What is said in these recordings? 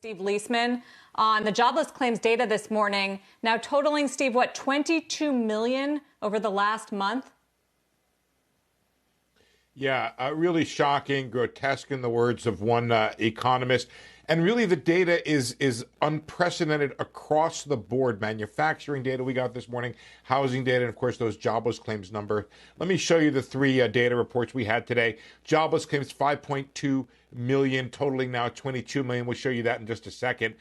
Steve Liesman on the jobless claims data this morning, now totaling, Steve, what, 22 million over the last month? Yeah, really shocking, grotesque in the words of one economist. And really the data is unprecedented across the board. Manufacturing data we got this morning, housing data, and of course those jobless claims number. Let me show you the three data reports we had today. Jobless claims 5.2 million, totaling now 22 million. We'll show you that in just a second.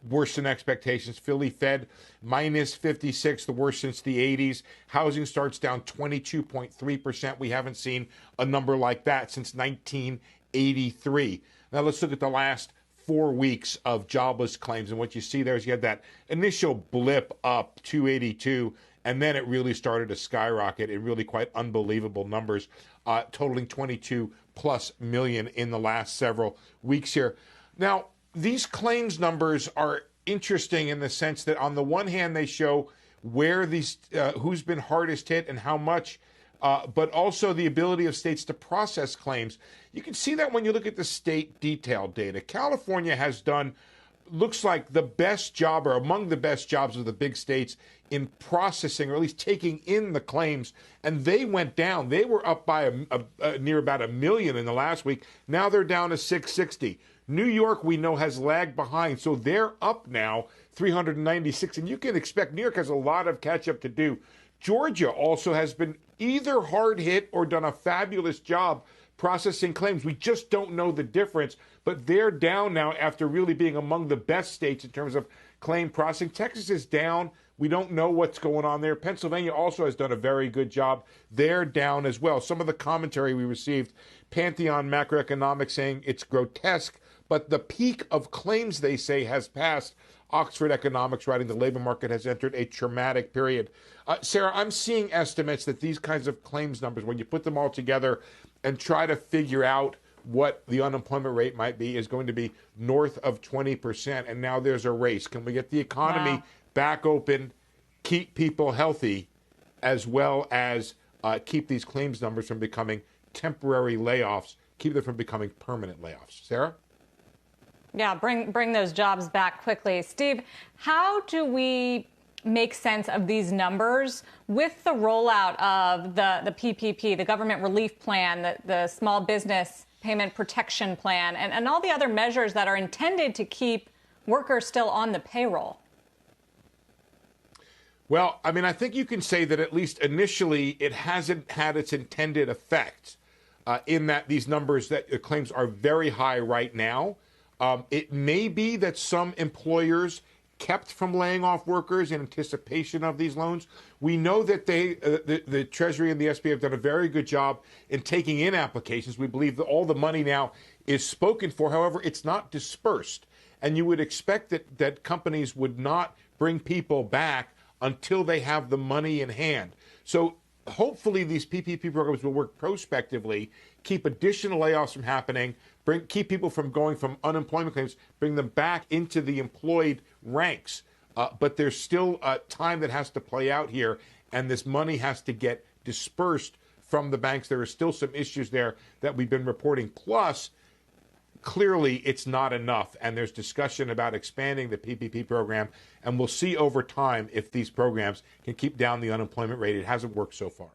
Worse than expectations. Philly Fed minus 56, the worst since the 80s. Housing starts down 22.3%. We haven't seen a number like that since 1983. Now let's look at the last 4 weeks of jobless claims. And what you see there is you had that initial blip up 282, and then it really started to skyrocket in really quite unbelievable numbers, totaling 22 plus million in the last several weeks here. Now, these claims numbers are interesting in the sense that on the one hand, they show where these, who's been hardest hit and how much, but also the ability of states to process claims. You can see that when you look at the state detailed data. California has done, looks like the best job or among the best jobs of the big states in processing, or at least taking in the claims, and they went down. They were up by near about 1 million in the last week. Now they're down to 660. New York, we know, has lagged behind, so they're up now 396, and you can expect New York has a lot of catch up to do. Georgia also has been either hard hit or done a fabulous job processing claims. We just don't know the difference, but they're down now after really being among the best states in terms of claim processing. Texas is down. We don't know what's going on there. Pennsylvania also has done a very good job. They're down as well. Some of the commentary we received, Pantheon Macroeconomics saying it's grotesque, but the peak of claims, they say, has passed. Oxford Economics writing the labor market has entered a traumatic period. Sarah, I'm seeing estimates that these kinds of claims numbers, when you put them all together and try to figure out what the unemployment rate might be, is going to be north of 20%. And now there's a race. Can we get the economy back open, keep people healthy, as well as keep these claims numbers from becoming temporary layoffs, keep them from becoming permanent layoffs? Sarah? Yeah, bring those jobs back quickly. Steve, how do we make sense of these numbers with the rollout of the PPP, the government relief plan, the small business payment protection plan, and all the other measures that are intended to keep workers still on the payroll? Well, I mean, I think you can say that at least initially it hasn't had its intended effect in that these numbers that claims are very high right now. It may be that some employers kept from laying off workers in anticipation of these loans. We know that the Treasury and the SBA have done a very good job in taking in applications. We believe that all the money now is spoken for. However, it's not dispersed. And you would expect that companies would not bring people back until they have the money in hand. So hopefully these PPP programs will work prospectively, keep additional layoffs from happening, keep people from going from unemployment claims, bring them back into the employed ranks. But there's still time that has to play out here, and this money has to get dispersed from the banks. There are still some issues there that we've been reporting. Plus, clearly, it's not enough, and there's discussion about expanding the PPP program, and we'll see over time if these programs can keep down the unemployment rate. It hasn't worked so far.